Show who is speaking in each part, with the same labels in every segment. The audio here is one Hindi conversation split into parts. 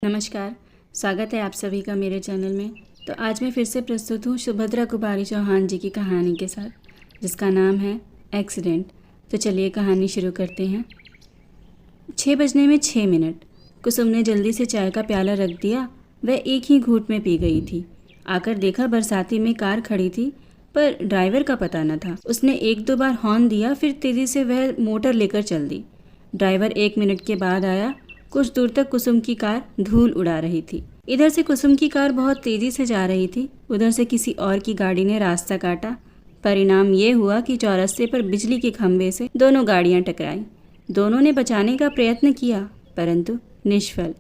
Speaker 1: नमस्कार, स्वागत है आप सभी का मेरे चैनल में। तो आज मैं फिर से प्रस्तुत हूँ सुभद्रा कुमारी चौहान जी की कहानी के साथ, जिसका नाम है एक्सीडेंट। तो चलिए कहानी शुरू करते हैं। 6 बजने में 6 मिनट। कुसुम ने जल्दी से चाय का प्याला रख दिया। वह एक ही घूंट में पी गई थी। आकर देखा बरसाती में कार खड़ी थी, पर ड्राइवर का पता न था। उसने 1-2 बार हॉर्न दिया, फिर तेज़ी से वह मोटर लेकर चल दी। ड्राइवर 1 मिनट के बाद आया। कुछ दूर तक कुसुम की कार धूल उड़ा रही थी। इधर से कुसुम की कार बहुत तेजी से जा रही थी, उधर से किसी और की गाड़ी ने रास्ता काटा। परिणाम ये हुआ कि चौरस्ते पर बिजली के खंभे से दोनों गाड़ियां टकराईं। दोनों ने बचाने का प्रयत्न किया, परंतु निष्फल।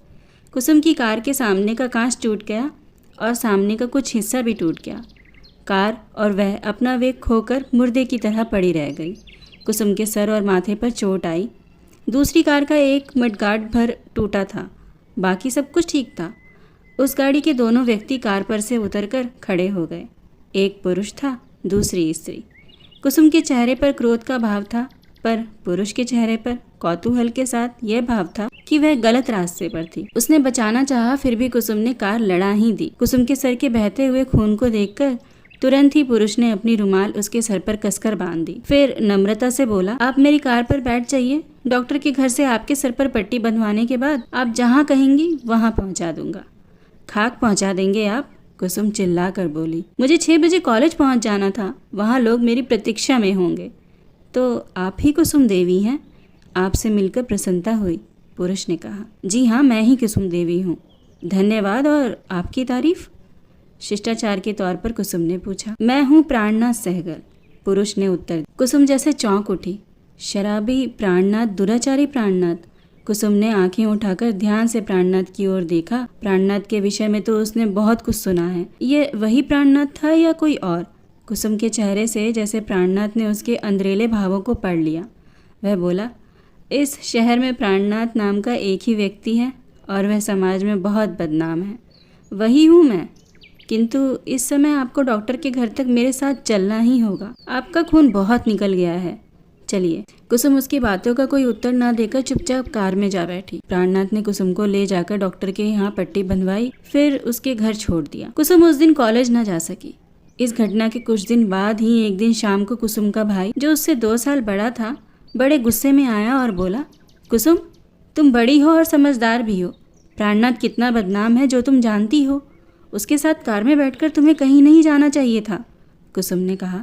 Speaker 1: कुसुम की कार के सामने का कांच टूट गया और सामने का कुछ हिस्सा भी टूट गया। कार और वह अपना वेग खोकर मुर्दे की तरह पड़ी रह गई। कुसुम के सर और माथे पर चोट आई। दूसरी कार का एक मडगार्ड भर टूटा था, बाकी सब कुछ ठीक था। उस गाड़ी के दोनों व्यक्ति कार पर से उतरकर खड़े हो गए। एक पुरुष था, दूसरी स्त्री। कुसुम के चेहरे पर क्रोध का भाव था, पर पुरुष के चेहरे पर कौतूहल के साथ यह भाव था कि वह गलत रास्ते पर थी। उसने बचाना चाहा, फिर भी कुसुम ने कार लड़ा ही दी। कुसुम के सर के बहते हुए खून को देखकर तुरंत ही पुरुष ने अपनी रुमाल उसके सर पर कसकर बांध दी। फिर नम्रता से बोला, आप मेरी कार पर बैठ जाइए। डॉक्टर के घर से आपके सर पर पट्टी बंधवाने के बाद आप जहाँ कहेंगी वहाँ पहुँचा दूंगा। खाक पहुँचा देंगे आप? कुसुम चिल्ला कर बोली। मुझे 6 बजे कॉलेज पहुँच जाना था, वहाँ लोग मेरी प्रतीक्षा में होंगे। तो आप ही कुसुम देवी हैं? आपसे मिलकर प्रसन्नता हुई, पुरुष ने कहा। जी हाँ, मैं ही कुसुम देवी हूँ। धन्यवाद, और आपकी तारीफ? शिष्टाचार के तौर पर कुसुम ने पूछा। मैं हूँ प्राणनाथ सहगल, पुरुष ने उत्तर दिया। कुसुम जैसे चौंक उठी। शराबी प्राणनाथ, दुराचारी प्राणनाथ। कुसुम ने आंखें उठाकर ध्यान से प्राणनाथ की ओर देखा। प्राणनाथ के विषय में तो उसने बहुत कुछ सुना है। ये वही प्राणनाथ था या कोई और? कुसुम के चेहरे से जैसे प्राणनाथ ने उसके अंदरेले भावों को पढ़ लिया। वह बोला, इस शहर में प्राणनाथ नाम का एक ही व्यक्ति है और वह समाज में बहुत बदनाम है। वही हूँ मैं, किंतु इस समय आपको डॉक्टर के घर तक मेरे साथ चलना ही होगा। आपका खून बहुत निकल गया है। चलिए। कुसुम उसकी बातों का कोई उत्तर ना देकर चुपचाप कार में जा बैठी। प्राणनाथ ने कुसुम को ले जाकर डॉक्टर के यहाँ पट्टी बंधवाई, फिर उसके घर छोड़ दिया। कुसुम उस दिन कॉलेज न जा सकी। इस घटना के कुछ दिन बाद ही एक दिन शाम को कुसुम का भाई, जो उससे 2 साल बड़ा था, बड़े गुस्से में आया और बोला, कुसुम, तुम बड़ी हो और समझदार भी हो। प्राणनाथ कितना बदनाम है जो तुम जानती हो। उसके साथ कार में बैठकर तुम्हें कहीं नहीं जाना चाहिए था। कुसुम ने कहा,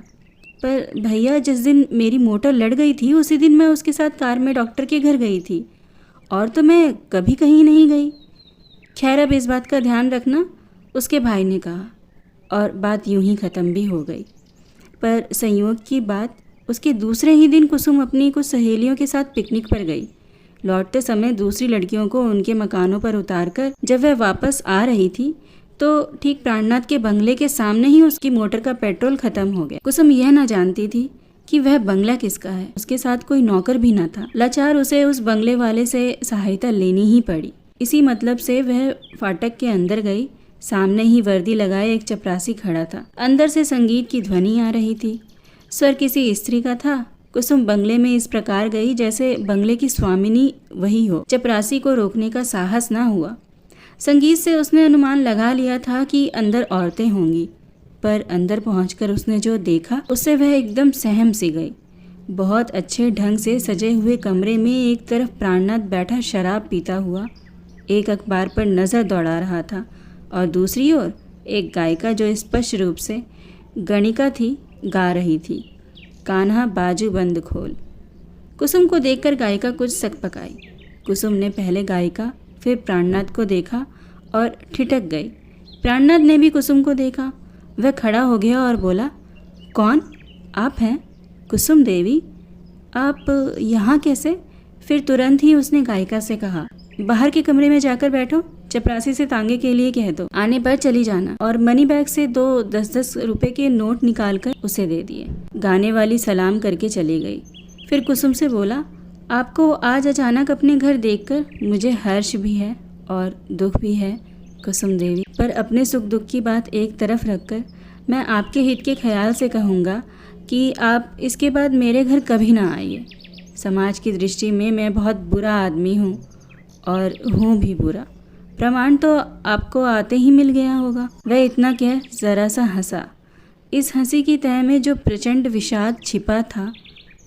Speaker 1: पर भैया, जिस दिन मेरी मोटर लड़ गई थी उसी दिन मैं उसके साथ कार में डॉक्टर के घर गई थी, और तो मैं कभी कहीं नहीं गई। खैर, अब इस बात का ध्यान रखना, उसके भाई ने कहा, और बात यूं ही ख़त्म भी हो गई। पर संयोग की बात, उसके दूसरे ही दिन कुसुम अपनी कुछ सहेलियों के साथ पिकनिक पर गई। लौटते समय दूसरी लड़कियों को उनके मकानों पर उतारकर जब वह वापस आ रही थी, तो ठीक प्राणनाथ के बंगले के सामने ही उसकी मोटर का पेट्रोल खत्म हो गया। कुसुम यह न जानती थी कि वह बंगला किसका है। उसके साथ कोई नौकर भी न था। लाचार उसे उस बंगले वाले से सहायता लेनी ही पड़ी। इसी मतलब से वह फाटक के अंदर गई। सामने ही वर्दी लगाए एक चपरासी खड़ा था। अंदर से संगीत की ध्वनि आ रही थी। स्वर किसी स्त्री का था। कुसुम बंगले में इस प्रकार गई जैसे बंगले की स्वामिनी वही हो। चपरासी को रोकने का साहस न हुआ। संगीत से उसने अनुमान लगा लिया था कि अंदर औरतें होंगी, पर अंदर पहुंचकर उसने जो देखा उससे वह एकदम सहम सी गई। बहुत अच्छे ढंग से सजे हुए कमरे में एक तरफ प्राणनाथ बैठा शराब पीता हुआ एक अखबार पर नज़र दौड़ा रहा था, और दूसरी ओर एक गायिका जो स्पष्ट रूप से गणिका थी, गा रही थी, कान्हा बाजू बंद खोल। कुसुम को देखकर गायिका कुछ सकपकाई। कुसुम ने पहले गायिका फिर प्राणनाथ को देखा और ठिठक गई। प्राणनाथ ने भी कुसुम को देखा। वह खड़ा हो गया और बोला, कौन? आप हैं कुसुम देवी? आप यहाँ कैसे? फिर तुरंत ही उसने गायिका से कहा, बाहर के कमरे में जाकर बैठो। चपरासी से तांगे के लिए कह दो, आने पर चली जाना। और मनी बैग से 2 10-10 रुपए के नोट निकालकर उसे दे दिए। गाने वाली सलाम करके चली गई। फिर कुसुम से बोला, आपको आज अचानक अपने घर देखकर मुझे हर्ष भी है और दुख भी है कुसुम देवी, पर अपने सुख दुख की बात एक तरफ रखकर मैं आपके हित के ख्याल से कहूँगा कि आप इसके बाद मेरे घर कभी ना आइए। समाज की दृष्टि में मैं बहुत बुरा आदमी हूँ, और हूँ भी बुरा। प्रमाण तो आपको आते ही मिल गया होगा। वह इतना कह जरा सा हंसा। इस हंसी की तह में जो प्रचंड विषाद छिपा था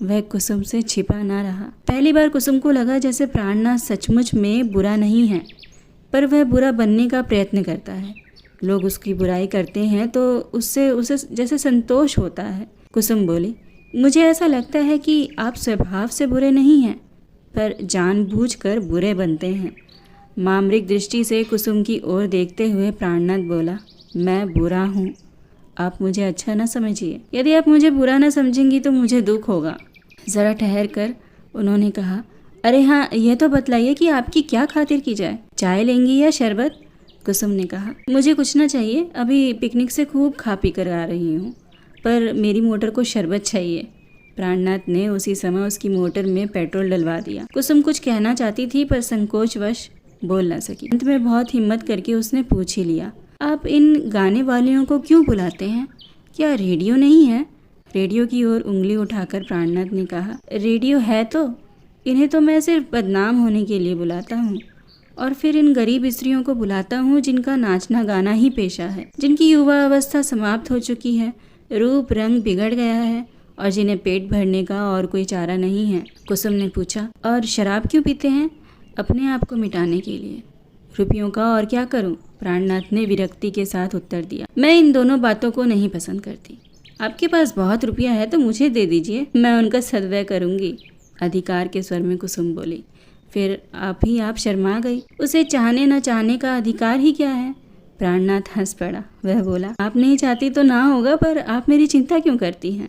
Speaker 1: वह कुसुम से छिपा ना रहा। पहली बार कुसुम को लगा जैसे प्राणनाथ सचमुच में बुरा नहीं है, पर वह बुरा बनने का प्रयत्न करता है। लोग उसकी बुराई करते हैं तो उससे उसे जैसे संतोष होता है। कुसुम बोली, मुझे ऐसा लगता है कि आप स्वभाव से बुरे नहीं हैं, पर जानबूझकर बुरे बनते हैं। मामरिक दृष्टि से कुसुम की ओर देखते हुए प्राणनाथ बोला, मैं बुरा हूँ, आप मुझे अच्छा ना समझिए। यदि आप मुझे बुरा ना समझेंगी तो मुझे दुख होगा। ज़रा ठहर कर उन्होंने कहा, अरे हाँ, यह तो बतलाइए कि आपकी क्या खातिर की जाए, चाय लेंगी या शरबत? कुसुम ने कहा, मुझे कुछ ना चाहिए, अभी पिकनिक से खूब खा पी कर आ रही हूँ, पर मेरी मोटर को शरबत चाहिए। प्राणनाथ ने उसी समय उसकी मोटर में पेट्रोल डलवा दिया। कुसुम कुछ कहना चाहती थी पर संकोचवश बोल न सकी। अंत में बहुत हिम्मत करके उसने पूछ ही लिया, आप इन गाने वालियों को क्यों बुलाते हैं? क्या रेडियो नहीं है? रेडियो की ओर उंगली उठाकर प्राणनाथ ने कहा, रेडियो है तो, इन्हें तो मैं सिर्फ बदनाम होने के लिए बुलाता हूँ, और फिर इन गरीब स्त्रियों को बुलाता हूँ जिनका नाचना गाना ही पेशा है, जिनकी युवा अवस्था समाप्त हो चुकी है, रूप रंग बिगड़ गया है और जिन्हें पेट भरने का और कोई चारा नहीं है। कुसुम ने पूछा, और शराब क्यों पीते हैं? अपने आप को मिटाने के लिए। रुपयों का और क्या करूं? प्राणनाथ ने विरक्ति के साथ उत्तर दिया, मैं इन दोनों बातों को नहीं पसंद करती। आपके पास बहुत रुपया है तो मुझे दे दीजिए, मैं उनका सद्व्यय करूंगी, अधिकार के स्वर में कुसुम बोली। फिर आप शर्मा गई। उसे चाहने न चाहने का अधिकार ही क्या है? प्राणनाथ हंस पड़ा। वह बोला, आप नहीं चाहती तो ना होगा, पर आप मेरी चिंता क्यों करती हैं?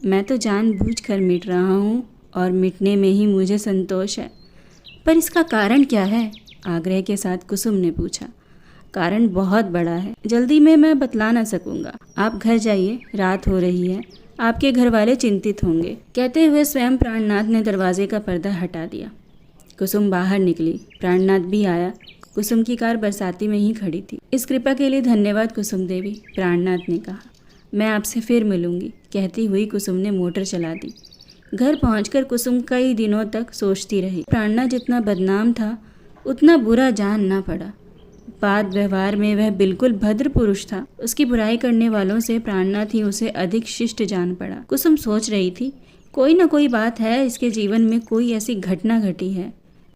Speaker 1: मैं तो जानबूझकर मिट रहा हूँ और मिटने में ही मुझे संतोष है। पर इसका कारण क्या है? आग्रह के साथ कुसुम ने पूछा। कारण बहुत बड़ा है, जल्दी में मैं बतला ना सकूंगा। आप घर जाइए, रात हो रही है, आपके घर वाले चिंतित होंगे। कहते हुए स्वयं प्राणनाथ ने दरवाजे का पर्दा हटा दिया। कुसुम बाहर निकली। प्राणनाथ भी आया। कुसुम की कार बरसाती में ही खड़ी थी। इस कृपा के लिए धन्यवाद कुसुम देवी, प्राणनाथ ने कहा। मैं आपसे फिर मिलूंगी, कहती हुई कुसुम ने मोटर चला दी। घर पहुंचकर कुसुम कई दिनों तक सोचती रही। प्राणनाथ जितना बदनाम था उतना बुरा जान ना पड़ा। बात व्यवहार में वह बिल्कुल भद्र पुरुष था। उसकी बुराई करने वालों से प्राणनाथ ही उसे अधिक शिष्ट जान पड़ा। कुसुम सोच रही थी, कोई ना कोई बात है, इसके जीवन में कोई ऐसी घटना घटी है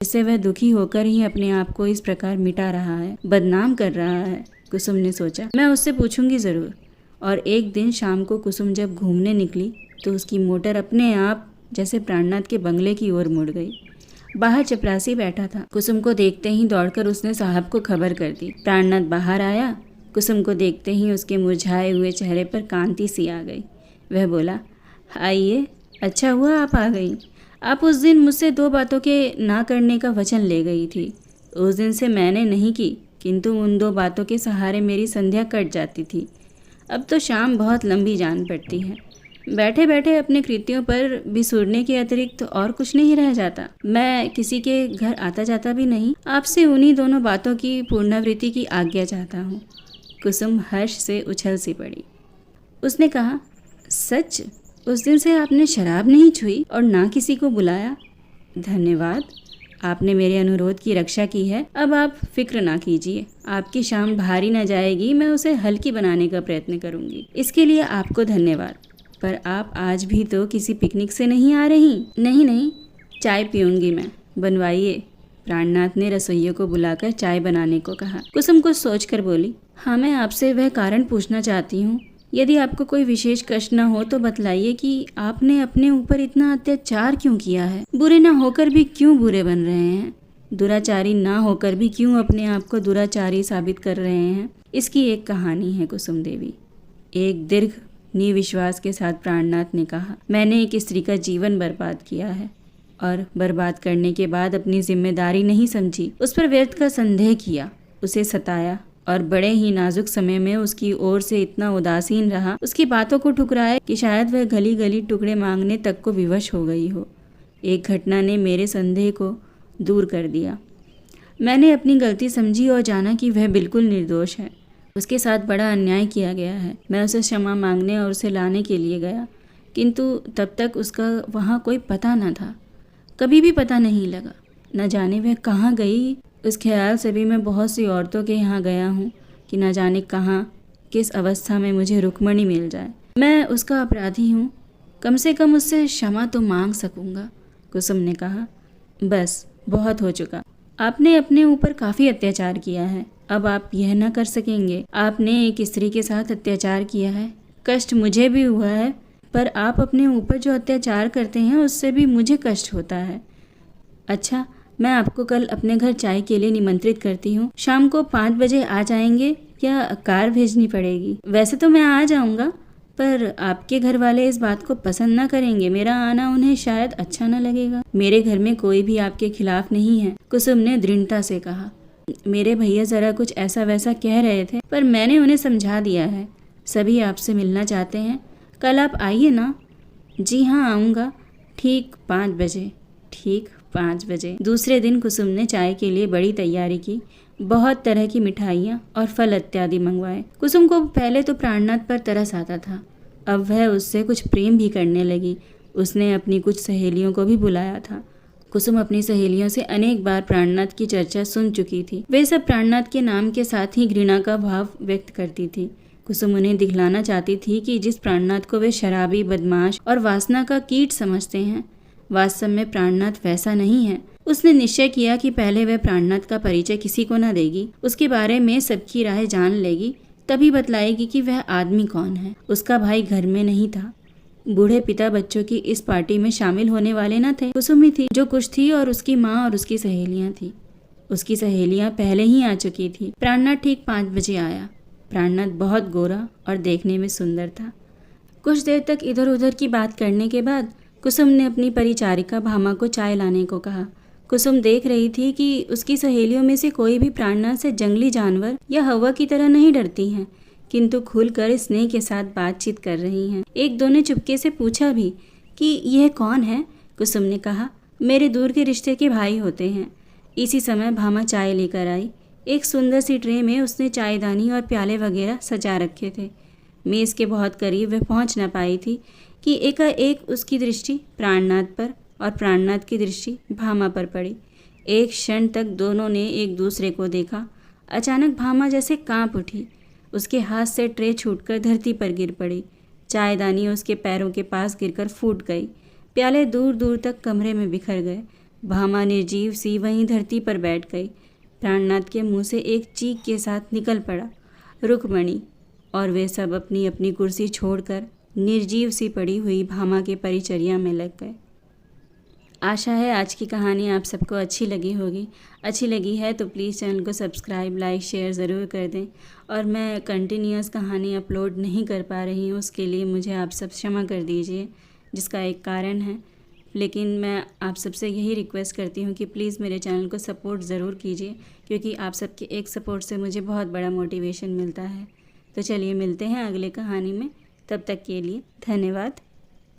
Speaker 1: जिससे वह दुखी होकर ही अपने आप को इस प्रकार मिटा रहा है, बदनाम कर रहा है। कुसुम ने सोचा, मैं उससे पूछूंगी जरूर। और एक दिन शाम को कुसुम जब घूमने निकली तो उसकी मोटर अपने आप जैसे प्राणनाथ के बंगले की ओर मुड़ गई। बाहर चपरासी बैठा था। कुसुम को देखते ही दौड़कर उसने साहब को खबर कर दी। प्राणनाथ बाहर आया। कुसुम को देखते ही उसके मुरझाए हुए चेहरे पर कांति सी आ गई। वह बोला, आइए, अच्छा हुआ आप आ गई। आप उस दिन मुझसे 2 बातों के ना करने का वचन ले गई थी। उस दिन से मैंने नहीं की, किंतु उन 2 बातों के सहारे मेरी संध्या कट जाती थी। अब तो शाम बहुत लंबी जान पड़ती है। बैठे बैठे अपने कृत्यों पर बिसुरने के अतिरिक्त और कुछ नहीं रह जाता। मैं किसी के घर आता जाता भी नहीं। आपसे उन्हीं दोनों बातों की पुनरावृत्ति की आज्ञा चाहता हूँ। कुसुम हर्ष से उछल सी पड़ी। उसने कहा, सच? उस दिन से आपने शराब नहीं छुई और ना किसी को बुलाया? धन्यवाद, आपने मेरे अनुरोध की रक्षा की है। अब आप फिक्र ना कीजिए, आपकी शाम भारी न जाएगी। मैं उसे हल्की बनाने का प्रयत्न करूंगी। इसके लिए आपको धन्यवाद। पर आप आज भी तो किसी पिकनिक से नहीं आ रही? नहीं, चाय पीऊंगी मैं, बनवाइए। प्राणनाथ ने रसोइयों को बुलाकर चाय बनाने को कहा। कुसुम कुछ सोचकर बोली, हाँ, मैं आपसे वह कारण पूछना चाहती हूँ। यदि आपको कोई विशेष कष्ट न हो तो बतलाइए कि आपने अपने ऊपर इतना अत्याचार क्यों किया है? बुरे न होकर भी क्यों बुरे बन रहे हैं? दुराचारी ना होकर भी क्यों अपने आप को दुराचारी साबित कर रहे हैं? इसकी एक कहानी है कुसुम देवी। एक दीर्घ निविश्वास के साथ प्राणनाथ ने कहा, मैंने एक स्त्री का जीवन बर्बाद किया है और बर्बाद करने के बाद अपनी जिम्मेदारी नहीं समझी। उस पर व्यर्थ का संदेह किया, उसे सताया और बड़े ही नाजुक समय में उसकी ओर से इतना उदासीन रहा, उसकी बातों को ठुकराया कि शायद वह गली गली टुकड़े मांगने तक को विवश हो गई हो। एक घटना ने मेरे संदेह को दूर कर दिया। मैंने अपनी गलती समझी और जाना कि वह बिल्कुल निर्दोष है। उसके साथ बड़ा अन्याय किया गया है। मैं उसे क्षमा मांगने और उसे लाने के लिए गया, किंतु तब तक उसका वहाँ कोई पता न था, कभी भी पता नहीं लगा। न जाने वह कहाँ गई उस ख्याल से भी मैं बहुत सी औरतों के यहाँ गया हूँ कि न जाने कहाँ किस अवस्था में मुझे रुक्मणी मिल जाए। मैं उसका अपराधी हूँ, कम से कम उससे क्षमा तो मांग सकूँगा। कुसुम ने कहा, बस बहुत हो चुका। आपने अपने ऊपर काफ़ी अत्याचार किया है, अब आप यह न कर सकेंगे। आपने एक स्त्री के साथ अत्याचार किया है, कष्ट मुझे भी हुआ है, पर आप अपने ऊपर जो अत्याचार करते हैं उससे भी मुझे कष्ट होता है। अच्छा, मैं आपको कल अपने घर चाय के लिए निमंत्रित करती हूँ। शाम को 5 बजे आ जाएंगे या कार भेजनी पड़ेगी? वैसे तो मैं आ जाऊँगा, पर आपके घर वाले इस बात को पसंद ना करेंगे। मेरा आना उन्हें शायद अच्छा न लगेगा। मेरे घर में कोई भी आपके खिलाफ नहीं है, कुसुम ने दृढ़ता से कहा। मेरे भैया ज़रा कुछ ऐसा वैसा कह रहे थे, पर मैंने उन्हें समझा दिया है। सभी आपसे मिलना चाहते हैं, कल आप आइए ना। जी हाँ, आऊँगा। ठीक 5 बजे। ठीक 5 बजे। दूसरे दिन कुसुम ने चाय के लिए बड़ी तैयारी की। बहुत तरह की मिठाइयाँ और फल इत्यादि मंगवाए। कुसुम को पहले तो प्राणनाथ पर तरस आता था, अब वह उससे कुछ प्रेम भी करने लगी। उसने अपनी कुछ सहेलियों को भी बुलाया था। कुसुम अपनी सहेलियों से अनेक बार प्राणनाथ की चर्चा सुन चुकी थी। वे सब प्राणनाथ के नाम के साथ ही घृणा का भाव व्यक्त करती थी। कुसुम उन्हें दिखलाना चाहती थी कि जिस प्राणनाथ को वे शराबी, बदमाश और वासना का कीट समझते हैं, वास्तव में प्राणनाथ वैसा नहीं है। उसने निश्चय किया कि पहले वह प्राणनाथ का परिचय किसी को न देगी, उसके बारे में सबकी राय जान लेगी, तभी बतलाएगी कि वह आदमी कौन है। उसका भाई घर में नहीं था। बूढ़े पिता बच्चों की इस पार्टी में शामिल होने वाले न थे। कुसुम ही थी जो कुछ थी, और उसकी माँ और उसकी सहेलियाँ थी। उसकी सहेलियाँ पहले ही आ चुकी थी। प्राणनाथ ठीक 5 बजे आया। प्राणनाथ बहुत गोरा और देखने में सुंदर था। कुछ देर तक इधर उधर की बात करने के बाद कुसुम ने अपनी परिचारिका भामा को चाय लाने को कहा। कुसुम देख रही थी कि उसकी सहेलियों में से कोई भी प्राणनाथ से जंगली जानवर या हवा की तरह नहीं डरती हैं, किंतु खुलकर स्नेह के साथ बातचीत कर रही हैं। एक दो ने चुपके से पूछा भी कि यह कौन है। कुसुम ने कहा, मेरे दूर के रिश्ते के भाई होते हैं। इसी समय भामा चाय लेकर आई। एक सुंदर सी ट्रे में उसने चायदानी और प्याले वगैरह सजा रखे थे। मेज़ के बहुत करीब वह पहुंच न पाई थी कि एकाएक उसकी दृष्टि प्राणनाथ पर और प्राणनाथ की दृष्टि भामा पर पड़ी। एक क्षण तक दोनों ने एक दूसरे को देखा। अचानक भामा जैसे कांप उठी। उसके हाथ से ट्रे छूटकर धरती पर गिर पड़ी। चायदानी उसके पैरों के पास गिरकर फूट गई। प्याले दूर दूर तक कमरे में बिखर गए। भामा निर्जीव सी वहीं धरती पर बैठ गई। प्राणनाथ के मुंह से एक चीख के साथ निकल पड़ा, रुक्मणी। और वे सब अपनी अपनी कुर्सी छोड़कर निर्जीव सी पड़ी हुई भामा के परिचर्या में लग गए। आशा है आज की कहानी आप सबको अच्छी लगी होगी। अच्छी लगी है तो प्लीज़ चैनल को सब्सक्राइब, लाइक, शेयर ज़रूर कर दें। और मैं कंटिन्यूअस कहानी अपलोड नहीं कर पा रही हूँ, उसके लिए मुझे आप सब क्षमा कर दीजिए, जिसका एक कारण है। लेकिन मैं आप सबसे यही रिक्वेस्ट करती हूँ कि प्लीज़ मेरे चैनल को सपोर्ट ज़रूर कीजिए, क्योंकि आप सबके एक सपोर्ट से मुझे बहुत बड़ा मोटिवेशन मिलता है। तो चलिए मिलते हैं अगले कहानी में, तब तक के लिए धन्यवाद।